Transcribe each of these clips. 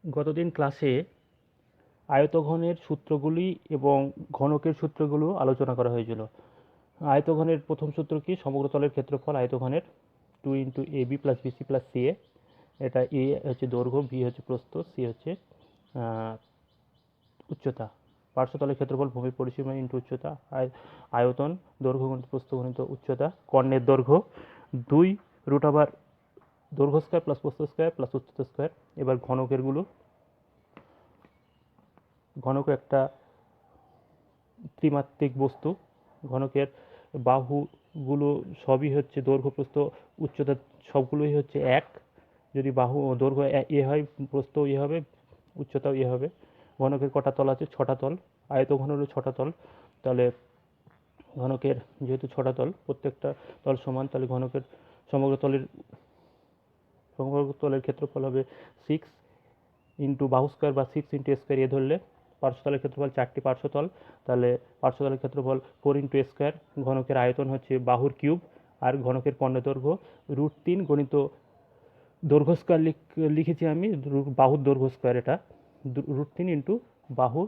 গতদিন ক্লাসে আয়তঘনের সূত্রগুলি এবং ঘনকের সূত্রগুলো আলোচনা করা হয়েছিল। আয়তঘনের প্রথম সূত্র কি? সমগ্রতলের ক্ষেত্রফল আয়তঘনের 2 into a b plus bc plus c a. এটা এ হচ্ছে দৈর্ঘ্য, বি হচ্ছে প্রস্থ, সি হচ্ছে উচ্চতা। পার্শ্বতলের ক্ষেত্রফল ভূমির পরিসীমা ইন্টু উচ্চতা, আয়তন দৈর্ঘ্য গুণিত প্রস্থ গুণিত উচ্চতা। কর্ণের দৈর্ঘ্য 2 রুট ওভার দৈর্ঘ্য স্কয়ার প্লাস প্রস্থ স্কয়ার প্লাস উচ্চতা স্কয়ার। এবার ঘনকেরগুলো, ঘনক একটা ত্রিমাত্রিক বস্তু। ঘনকের বাহুগুলো সবই হচ্ছে দৈর্ঘ্য প্রস্থ উচ্চতা সবগুলোই হচ্ছে এক। যদি বাহু দৈর্ঘ্য এ হয়, প্রস্থ এ হবে, উচ্চতাও এ হবে। ঘনকের কটা তল আছে? 6টা তল। আয়তঘনেরও 6টা তল। তাহলে ঘনকের যেহেতু 6টা তল, প্রত্যেকটা তল সমান, তাহলে ঘনকের সমগ্রতলের ক্ষেত্রফল হবে 6 ইন্টু বাহু স্কয়ার বা 6 ইন্টু এ স্কয়ার এ ধরলে। পার্শ্বতলের ক্ষেত্রফল 4টি পার্শ্বতল, তাহলে পার্শ্বতলের ক্ষেত্রফল 4 ইন্টু এ স্কয়ার। ঘনকের আয়তন হচ্ছে বাহুর কিউব, আর ঘনকের কর্ণের দৈর্ঘ্য √3 গণিত দৈর্ঘ্য স্কয়ার লিখেছি আমি, বাহুর দৈর্ঘ্য স্কয়ার। এটা √3 ইন্টু বাহু,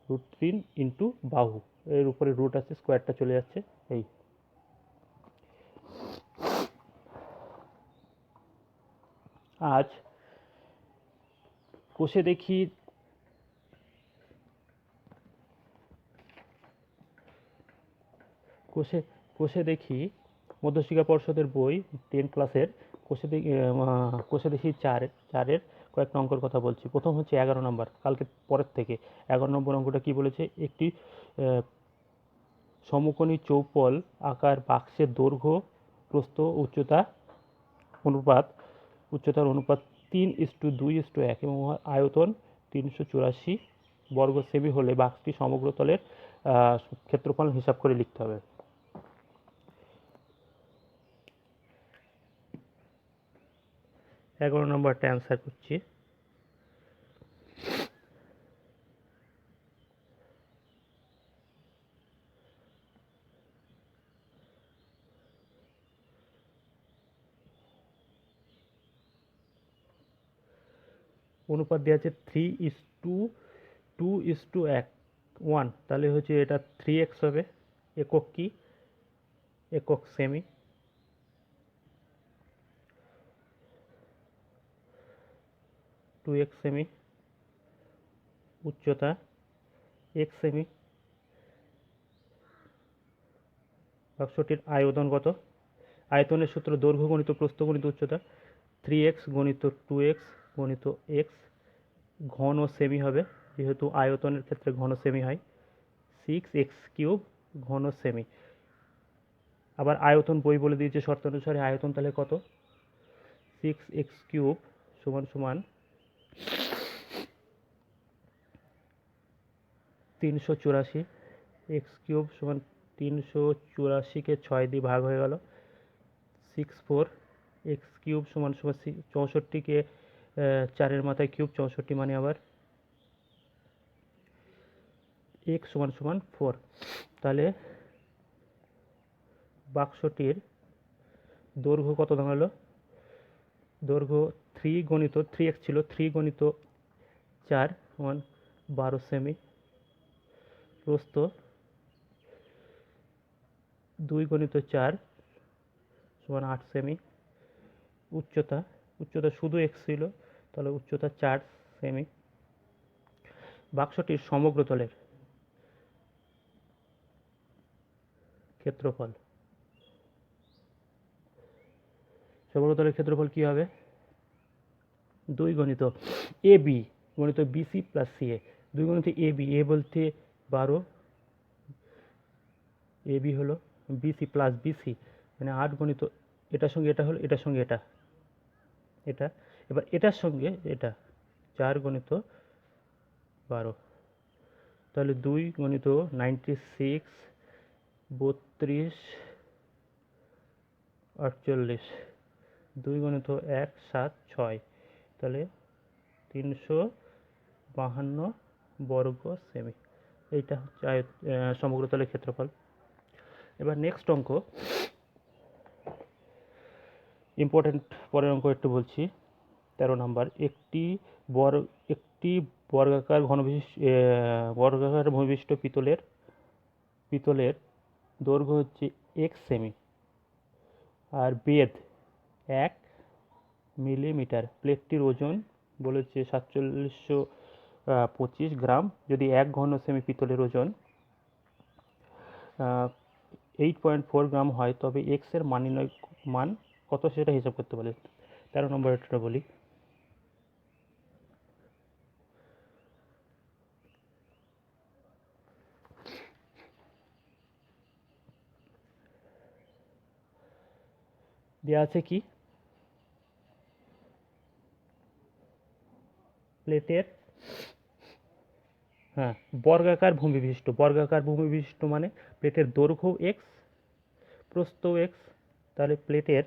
√3 ইন্টু বাহু, এর উপরে রুট আছে, স্কয়ারটা চলে যাচ্ছে। এই আজ কোষে দেখি কোষে দেখি মধ্যশিক্ষা পর্ষদের বই 10 ক্লাসের কোষে দেখি চারের কয়েকটা অঙ্কের কথা বলছি। প্রথম হচ্ছে 11 নম্বর, কালকে পরের থেকে 11 নম্বর অঙ্কটা কি বলেছে? একটি সমকোণী চৌপল আকার বাক্সের দৈর্ঘ্য প্রস্থ উচ্চতার অনুপাত 3:2:1 এবং আয়তন 384 বর্গ সেমি হলে বাক্সটি সমগ্রতলের ক্ষেত্রফল হিসাব করে লিখতে হবে। এগারো নম্বরটা অ্যান্সার করছি। অনুপাত দেওয়া আছে 3:2:1, তাহলে হচ্ছে এটা 3x হবে। একক কি? একক সেমি। টু এক্স সেমি। উচ্চতা এক্স সেমি। বাক্সটির আয়তন কত? আয়তনের সূত্র দৈর্ঘ্য গণিত প্রস্থ গণিত উচ্চতা। 3x গণিত 2x গণিত x। ঘন সেমি হবে, যেহেতু আয়তনের ক্ষেত্রে ঘন সেমি হয়। 6x³ ঘন সেমি। আবার আয়তন বই বলে দিয়েছে শর্ত অনুসারে, আয়তন তাহলে কত? 6x³ সমান সমান 384। x³ সমান 384 কে 6 দিয়ে ভাগ হয়ে গেল 64। x³ সমান সমান 64 কে 4-এর মাথায় কিউব, 64 মানে আবার x সমান সমান 4। তাহলে বাক্সটির দৈর্ঘ্য কত দাঁড়ালো? দৈর্ঘ্য 3 গণিত 3x ছিল, 3 গণিত 4 সমান 12 সেমি। প্রস্থ 2 গণিত 4 সমান 8 সেমি। উচ্চতা শুধু x ছিল, তাহলে উচ্চতা 4 সেমি। বাক্সটির সমগ্রতলের ক্ষেত্রফল, সমগ্রতলের ক্ষেত্রফল কি হবে? 2 গণিত এ বি গণিত বিসি প্লাস সি এ। 2 গণিত এ বি, এ বলতে 12, এ বি হলো বিসি প্লাস বিসি মানে 8 গণিত, এটার সঙ্গে এটা হলো, এটার সঙ্গে এটা, এবার এটার সঙ্গে এটা 4 গণিত 12, তাহলে 2 গণিত 96 32 48, 2 গণিত 1 7 6, তাহলে 352 বর্গ সেমি। এইটা হচ্ছে সমগ্রতলের ক্ষেত্রফল। এবার নেক্সট অঙ্ক, ইম্পর্টেন্ট পরের অঙ্ক একটু বলছি। 13 নম্বর, একটি বর্গাকার বর্গাকার ভূমিবিশিষ্ট পিতলের দৈর্ঘ্য হচ্ছে 1 সেমি আর বেধ 1 মিলিমিটার। প্লেটটির ওজন বলেছে 4725 গ্রাম। যদি 1 ঘন সেমি পিতলের ওজন 8.4 গ্রাম হয় তবে এক্স এর মান কত সেটা হিসাব করতে বলে। 13 নম্বরটা বলি। দেওয়া আছে কি, প্লেটের বর্গাকার ভূমিবিশিষ্ট মানে প্লেটের দৈর্ঘ্য এক্স, প্রস্থ এক্স। তাহলে প্লেটের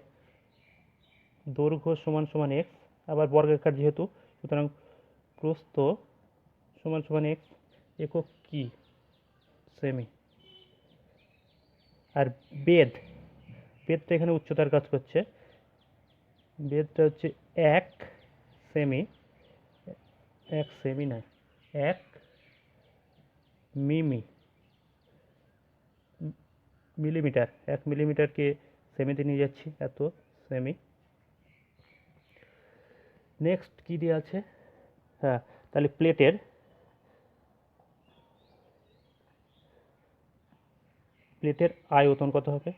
দৈর্ঘ্য সমান সমান এক্স, আবার বর্গাকার যেহেতু, সুতরাং প্রস্থ সমান সমান এক্স, একক কি, সেমি। আর বেদটা এখানে উচ্চতার কাজ করছে, বেদটা হচ্ছে 1 সেমি, 1 সেমি নয়, 1 মিলিমিটার। 1 মিলিমিটারকে সেমিতে নিয়ে যাচ্ছি, এত সেমি। নেক্সট কি দেওয়া আছে, তাহলে প্লেটের আয়তন কত হবে,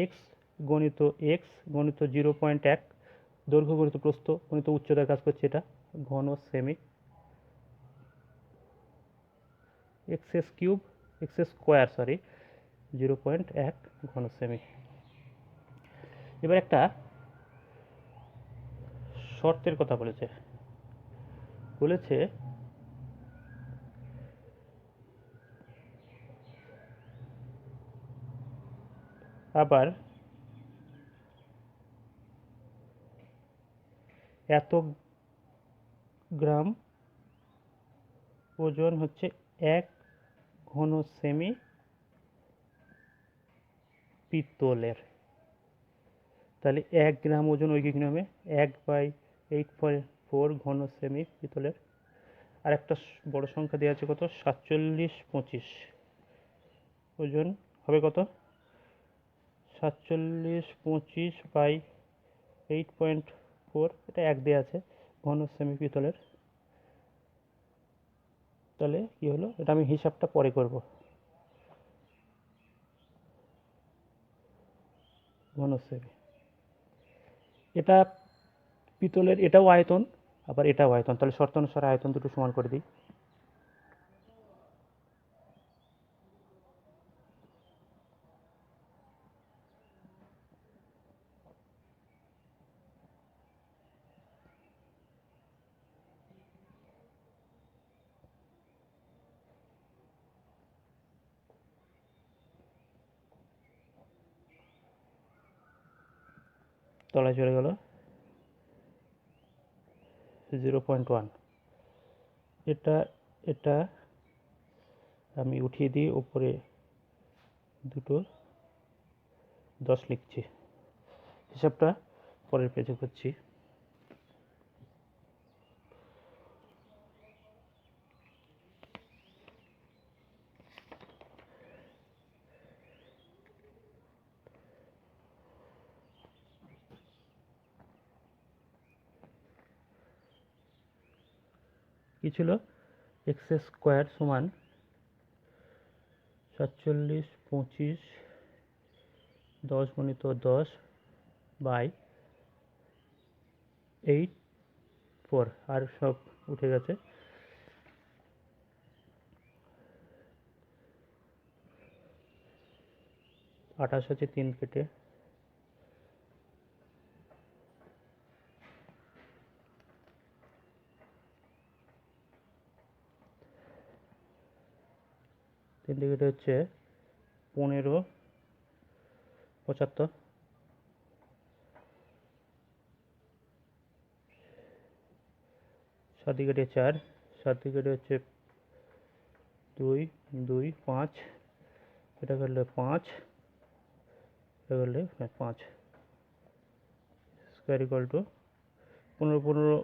এক্স গণিত 0.1, দৈর্ঘ্য গণিত প্রস্থ গণিত উচ্চতার কাজ করছে, এটা ঘন সেমি, এক্স স্কোয়ার 0.1 ঘন সেমি। এবার একটা শর্তের কথা বলেছে আবার এত গ্রাম ওজন হচ্ছে 1 ঘন সেমি পিতলের। তাহলে 1 গ্রাম ওজন ঐকিক নিয়মে 1/8.4 ঘন সেমি পিতলের। আর একটা বড় সংখ্যা দেওয়া আছে কত, 4725, ওজন হবে কত, 4725/8.4, এটা 1 দেওয়া আছে, ঘন সেমি পিতলের। তাহলে কি হলো, এটা আমি হিসাবটা পরে করব। ঘন সেমি, এটা পিতলের, এটাও আয়তন আবার এটাও আয়তন, তাহলে শর্ত অনুসারে আয়তন দুটো সমান করে দিই। তলায় চলে গেল 0.1। এটা আমি উঠিয়ে দিয়ে উপরে দুটো 10 লিখছি। হিসাবটা পরের পেজে করছি। কি ছিল, এক্স স্কোয়ার সমান 4725 10 গুণিত 10/8.4, আর সব উঠে গেছে। 28 আছে 3 কেটে, হচ্ছে 1575, 7 কেটে 4, 7 কেটে হচ্ছে 2 2 5, এটা করলে 5, এটা করলে 5, স্কোয়ার ইকুয়াল টু 15 15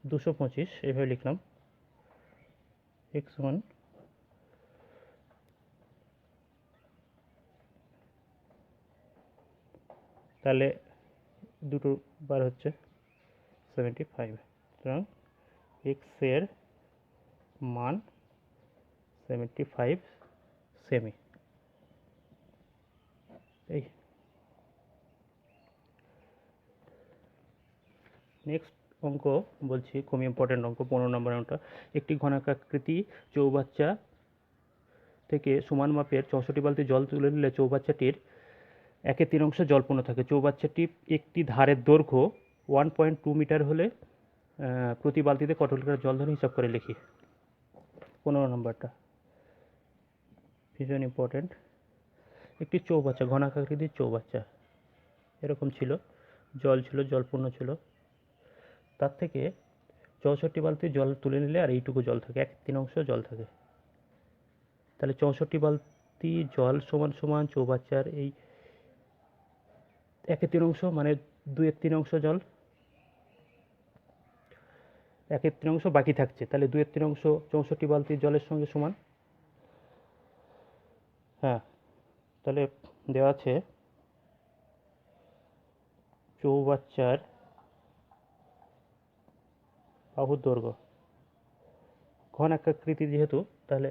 225 এইভাবে লিখলাম। x সমান তাহলে দুটো বার হচ্ছে 75। সুতরাং x এর মান 75 সেমি। এই নেক্সট অঙ্ক বলছি, খুবই ইম্পর্টেন্ট অঙ্ক, 15 নম্বর অঙ্কটা। একটি ঘনাকাকৃতি চৌবাচ্চা থেকে সমান মাপের 64 বালতি জল তুলে নিলে চৌবাচ্চাটির 1/3 জলপূর্ণ থাকে। চৌবাচ্চাটি একটি ধারের দৈর্ঘ্য 1.2 মিটার হলে প্রতি বালতিতে কত লিটার জল ধরে হিসাব করে লিখি। 15 নম্বরটা ভীষণ ইম্পর্টেন্ট। একটি চৌবাচ্চা, ঘনাকাকৃতির চৌবাচ্চা এরকম ছিল, জল ছিল, জলপূর্ণ ছিল, তার থেকে 64 বালতি জল তুলে নিলে আর এইটুকু জল থাকে, 1/3 জল থাকে। তাহলে 64 বালতি জল সমান সমান চৌবাচ্চার এই 1/3 মানে 2/3 জল, 1/3 বাকি থাকছে, তাহলে 2/3 64 বালতি জলের সঙ্গে সমান। হ্যাঁ, তাহলে দেওয়া আছে চৌবাচ্চার বাহুর দৈর্ঘ্য, ঘনাকাকৃতি যেহেতু, তাহলে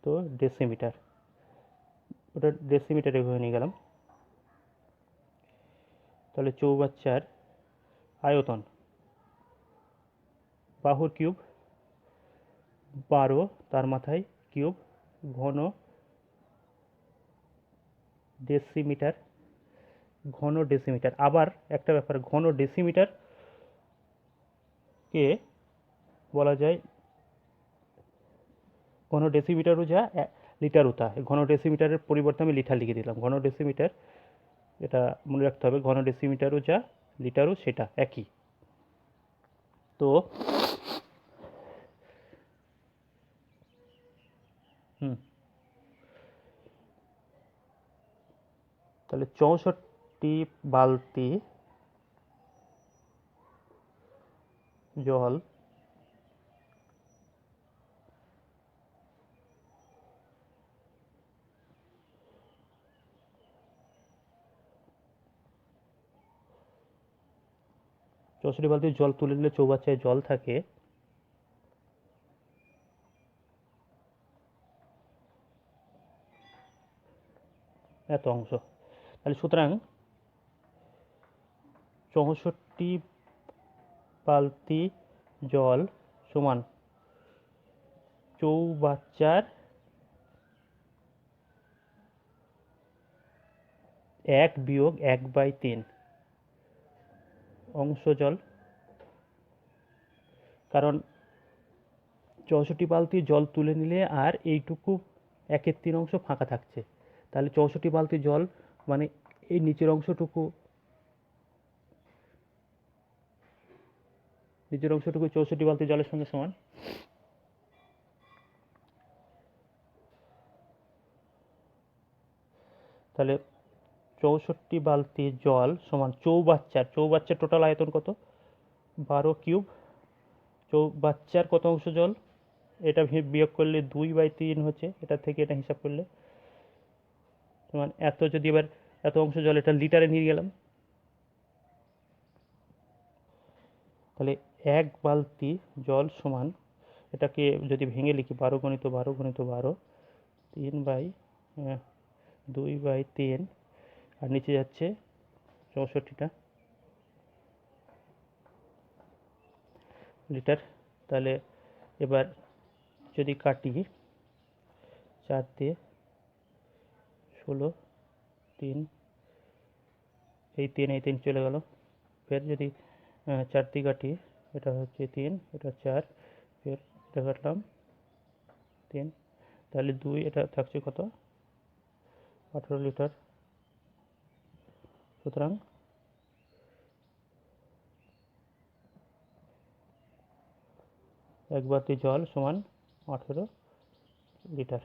তো ডেসিমিটার, ওটা ডেসিমিটারে হয়ে নিয়ে গেলাম। তাহলে চৌবাচ্চার আয়তন বাহুর কিউব 12, তার মাথায় কিউব, ঘন ডেসিমিটার, ঘন ডেসিমিটার। আবার একটা ব্যাপার, ঘন ডেসিমিটারকে বলা যায়, ঘন ডেসিমিটারও যা লিটারও তা। ঘন ডেসিমিটারের পরিবর্তে আমি লিটার লিখে দিলাম। ঘন ডেসিমিটার, এটা মনে রাখতে হবে, ঘন ডেসিমিটারও যা লিটারও সেটা একই। তো তাহলে 64 বালতি জল তুলে নিলে চৌবাচ্চায় জল থাকে এত অংশ। তাহলে সুতরাং 64 বালতি জল সমান চৌবাচ্চার 1-1/3 অংশ জল। কারণ 64 বালতি জল তুলে নিলে আর এইটুকু 1/3 ফাঁকা থাকছে, তাহলে 64 বালতি জল মানে এই নিচের অংশটুকু 64 বালতি জলের সঙ্গে সমান। তাহলে 64 বালতি জল সমান চৌবাচ্চার টোটাল আয়তন কত, 12 কিউব। চৌবাচ্চার কত অংশ জল, এটা বিয়োগ করলে 2/3 হচ্ছে, এটা থেকে এটা হিসাব করলে সমান এত। যদি এবার এত অংশ জল এটা লিটারে নিয়ে গেলাম, তাহলে 1 বালতি জল সমান, এটাকে যদি ভেঙে লিখি 12 × 12 × 12, 3/2/3, আর নিচে যাচ্ছে 64টা লিটার। তাহলে এবার যদি কাটি 4 দিয়ে 16, 3, এই 3 চলে গেল। ফের যদি 4 দিয়ে কাটি, এটা হচ্ছে 3, এটা 4, ফের এটা কাটলাম 3, তাহলে 2, এটা থাকছে কত, 18 লিটার। সুতরাং 1 বালতি জল সমান 18 লিটার।